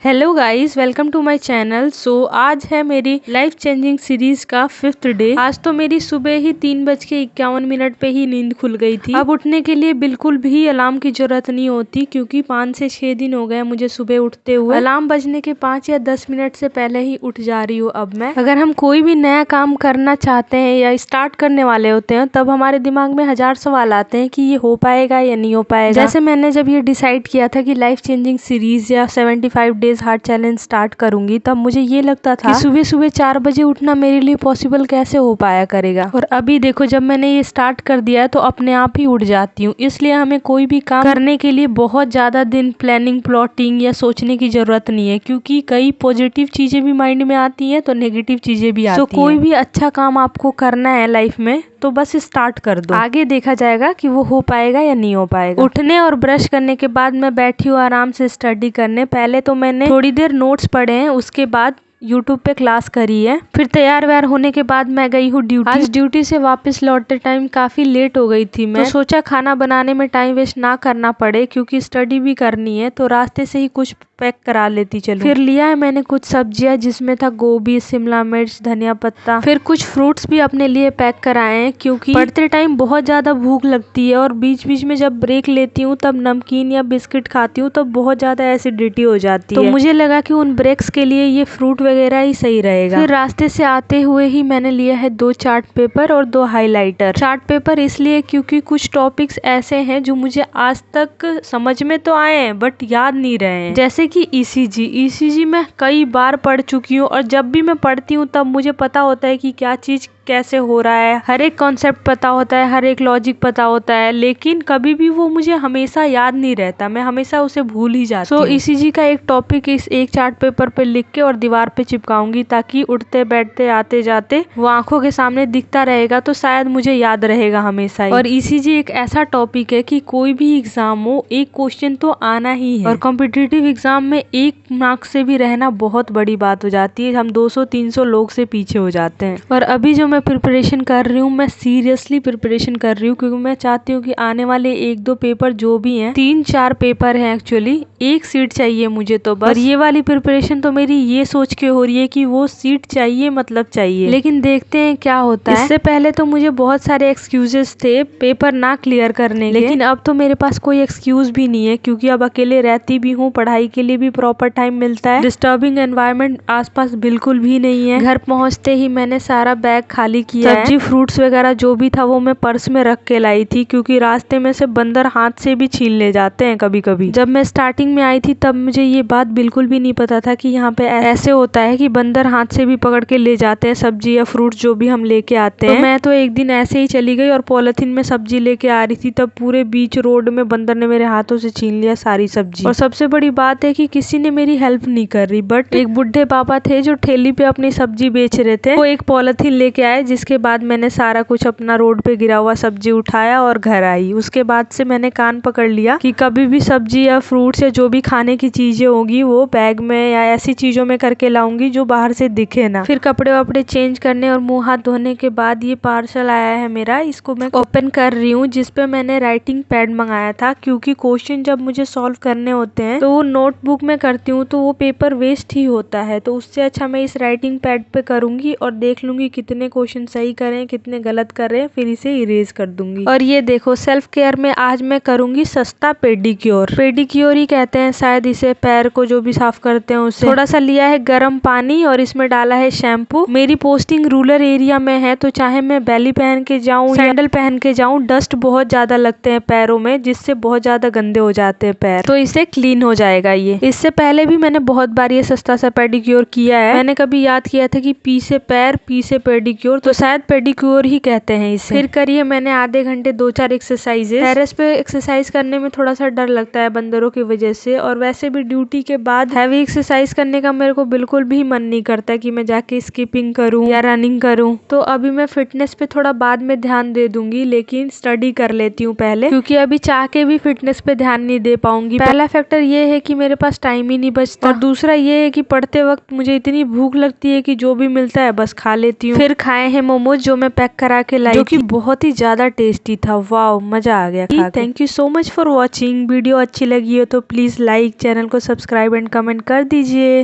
Hello guys, welcome to my channel. आज है मेरी लाइफ चेंजिंग सीरीज का 5th डे। आज तो मेरी सुबह ही 3:51 पे ही नींद खुल गई थी। अब उठने के लिए बिल्कुल भी अलार्म की जरूरत नहीं होती, क्योंकि 5 से 6 दिन हो गए मुझे सुबह उठते हुए। अलार्म बजने के 5 या 10 मिनट से पहले ही उठ जा रही हूँ। अब मैं अगर हम कोई भी नया काम करना चाहते हैं या स्टार्ट करने वाले होते हैं, तब हमारे दिमाग में 1000 सवाल आते हैं कि ये हो पाएगा या नहीं हो पाएगा। जैसे मैंने जब ये डिसाइड किया था कि लाइफ चेंजिंग सीरीज या 75 डेज हार्ट चैलेंज स्टार्ट करूंगी, तब मुझे ये लगता था कि सुबह सुबह 4 बजे उठना मेरे लिए पॉसिबल कैसे हो पाया करेगा। और अभी देखो, जब मैंने ये स्टार्ट कर दिया है तो अपने आप ही उठ जाती हूँ। इसलिए हमें कोई भी काम करने के लिए बहुत ज्यादा दिन प्लानिंग, प्लॉटिंग या सोचने की जरूरत नहीं है, क्योंकि कई पॉजिटिव चीजें भी माइंड में आती हैं तो नेगेटिव चीजें भी आती हैं। तो कोई भी अच्छा काम आपको करना है लाइफ में तो बस स्टार्ट कर दो, आगे देखा जाएगा कि वो हो पाएगा या नहीं हो पाएगा। उठने और ब्रश करने के बाद मैं बैठी हूँ आराम से स्टडी करने। पहले तो मैंने थोड़ी देर नोट्स पढ़े हैं, उसके बाद यूट्यूब पे क्लास करी है। फिर तैयार व्यार होने के बाद मैं गई हूँ ड्यूटी। आज ड्यूटी से वापस लौटते टाइम काफी लेट हो गई थी मैं, तो सोचा खाना बनाने में टाइम वेस्ट ना करना पड़े, क्योंकि स्टडी भी करनी है, तो रास्ते से ही कुछ पैक करा लेती चलो। फिर लिया है मैंने कुछ सब्जियां, जिसमें था गोभी, शिमला मिर्च, धनिया पत्ता। फिर कुछ फ्रूट्स भी अपने लिए पैक कराए हैं, क्योंकि पढ़ते टाइम बहुत ज्यादा भूख लगती है और बीच बीच में जब ब्रेक लेती हूँ तब नमकीन या बिस्किट खाती हूँ, तब बहुत ज्यादा एसिडिटी हो जाती है। तो मुझे लगा कि उन ब्रेक्स के लिए ये फ्रूट वगैरह ही सही रहेगा। फिर रास्ते से आते हुए ही मैंने लिया है 2 चार्ट पेपर और 2 हाइलाइटर। चार्ट पेपर इसलिए क्योंकि कुछ टॉपिक्स ऐसे हैं जो मुझे आज तक समझ में तो आए हैं बट याद नहीं रहे हैं। जैसे कि ईसीजी मैं कई बार पढ़ चुकी हूँ, और जब भी मैं पढ़ती हूँ तब मुझे पता होता है कि क्या चीज कैसे हो रहा है, हर एक कॉन्सेप्ट पता होता है, हर एक लॉजिक पता होता है, लेकिन कभी भी वो मुझे हमेशा याद नहीं रहता, मैं हमेशा उसे भूल ही जाती हूँ। ईसीजी का एक टॉपिक इस एक चार्ट पेपर पे लिख के और दीवार पे चिपकाऊंगी, ताकि उठते बैठते आते जाते वो आंखों के सामने दिखता रहेगा, तो शायद मुझे याद रहेगा हमेशा ही। और ईसीजी एक ऐसा टॉपिक है कि कोई भी एग्जाम हो, एक क्वेश्चन तो आना ही है, और कॉम्पिटिटिव एग्जाम में 1 मार्क्स से भी रहना बहुत बड़ी बात हो जाती है। हम 200-300 लोग से पीछे हो जाते हैं। और अभी जो मैं प्रिपरेशन कर रही हूँ, मैं सीरियसली प्रिपरेशन कर रही हूँ, क्योंकि मैं चाहती हूँ कि आने वाले 1-2 पेपर जो भी हैं, 3-4 पेपर हैं एक्चुअली, 1 सीट चाहिए मुझे तो बस। और ये वाली प्रिपरेशन तो मेरी ये सोच के हो रही है कि वो सीट चाहिए मतलब चाहिए, लेकिन देखते हैं क्या होता है। इससे पहले तो मुझे बहुत सारे एक्सक्यूजेस थे पेपर ना क्लियर करने के, लेकिन अब तो मेरे पास कोई एक्सक्यूज भी नहीं है, क्योंकि अब अकेले रहती भी हूँ, पढ़ाई के लिए भी प्रॉपर टाइम मिलता है, डिस्टर्बिंग एनवायरनमेंट आसपास बिल्कुल भी नहीं है। घर पहुंचते ही मैंने सारा बैग खाली किया है। सब्जी फ्रूट्स वगैरह जो भी था वो मैं पर्स में रख के लाई थी, क्योंकि रास्ते में से बंदर हाथ से भी छीन ले जाते हैं कभी कभी। जब मैं स्टार्टिंग में आई थी तब मुझे ये बात बिल्कुल भी नहीं पता था कि यहाँ पे ऐसे होता है कि बंदर हाथ से भी पकड़ के ले जाते हैं सब्जी या फ्रूट्स जो भी हम लेके आते हैं। तो मैं तो एक दिन ऐसे ही चली गई और पॉलिथीन में सब्जी लेके आ रही थी, तब पूरे बीच रोड में बंदर ने मेरे हाथों से छीन लिया सारी सब्जी। और सबसे बड़ी बात है कि किसी ने मेरी हेल्प नहीं कर रही, बट एक बुढ़े पापा थे जो ठेली पे अपनी सब्जी बेच रहे थे, वो एक पॉलिथीन लेके आए, जिसके बाद मैंने सारा कुछ अपना रोड पे गिरा हुआ सब्जी उठाया और घर आई। उसके बाद से मैंने कान पकड़ लिया कि कभी भी सब्जी या फ्रूट्स या जो भी खाने की चीजें होगी वो बैग में या ऐसी चीजों में करके लाऊंगी जो बाहर से दिखे ना। फिर कपड़े वपड़े चेंज करने और मुंह हाथ धोने के बाद ये पार्सल आया है मेरा, इसको मैं ओपन कर रही हूँ, जिसपे मैंने राइटिंग पैड मंगाया था, क्योंकि क्वेश्चन जब मुझे सॉल्व करने होते हैं तो वो नोटबुक में करती हूँ तो वो पेपर वेस्ट ही होता है, तो उससे अच्छा मैं इस राइटिंग पैड पे करूंगी और देख लूंगी कितने क्वेश्चन सही करें कितने गलत कर रहे हैं, फिर इसे इरेज कर दूंगी। और ये देखो, सेल्फ केयर में आज मैं करूंगी सस्ता पेडिक्योर। पेडिक्योर ही कहते हैं शायद इसे, पैर को जो भी साफ करते हैं उसे। थोड़ा सा लिया है गर्म पानी और इसमें डाला है शैम्पू। मेरी पोस्टिंग रूरल एरिया में है, तो चाहे मैं बैली पहन के जाऊं, सैंडल पहन के जाऊं, डस्ट बहुत ज्यादा लगते हैं पैरों में, जिससे बहुत ज्यादा गंदे हो जाते हैं पैर, तो इसे क्लीन हो जाएगा ये। इससे पहले भी मैंने बहुत बार ये सस्ता सा पेडिक्योर किया है। मैंने कभी याद किया था कि पी से पैर, पी से पेडिक्योर, तो शायद पेडिक्योर ही कहते हैं इसे। फिर करिए मैंने आधे घंटे 2-4 एक्सरसाइजेस। टेरेस पे एक्सरसाइज करने में थोड़ा सा डर लगता है बंदरों की वजह से, और वैसे भी ड्यूटी के बाद हैवी एक्सरसाइज करने का मेरे को बिल्कुल भी मन नहीं करता कि मैं जाके स्किपिंग करूं या रनिंग करूं। तो अभी मैं फिटनेस पे थोड़ा बाद में ध्यान दे दूंगी, लेकिन स्टडी कर लेती हूँ पहले, क्योंकि अभी चाह के भी फिटनेस पे ध्यान नहीं दे पाऊंगी। पहला फैक्टर ये है कि मेरे पास टाइम ही नहीं बचता, और दूसरा ये है कि पढ़ते वक्त मुझे इतनी भूख लगती है कि जो भी मिलता है बस खा लेती हूँ। फिर खाए हैं मोमोज जो मैं पैक करा के लाई, जो कि बहुत ही ज्यादा टेस्टी था। वाओ, मजा आ गया खा के। Thank you so much for watching. Video अच्छी लगी हो तो प्लीज लाइक, चैनल को सब्सक्राइब एंड कमेंट कर दीजिए।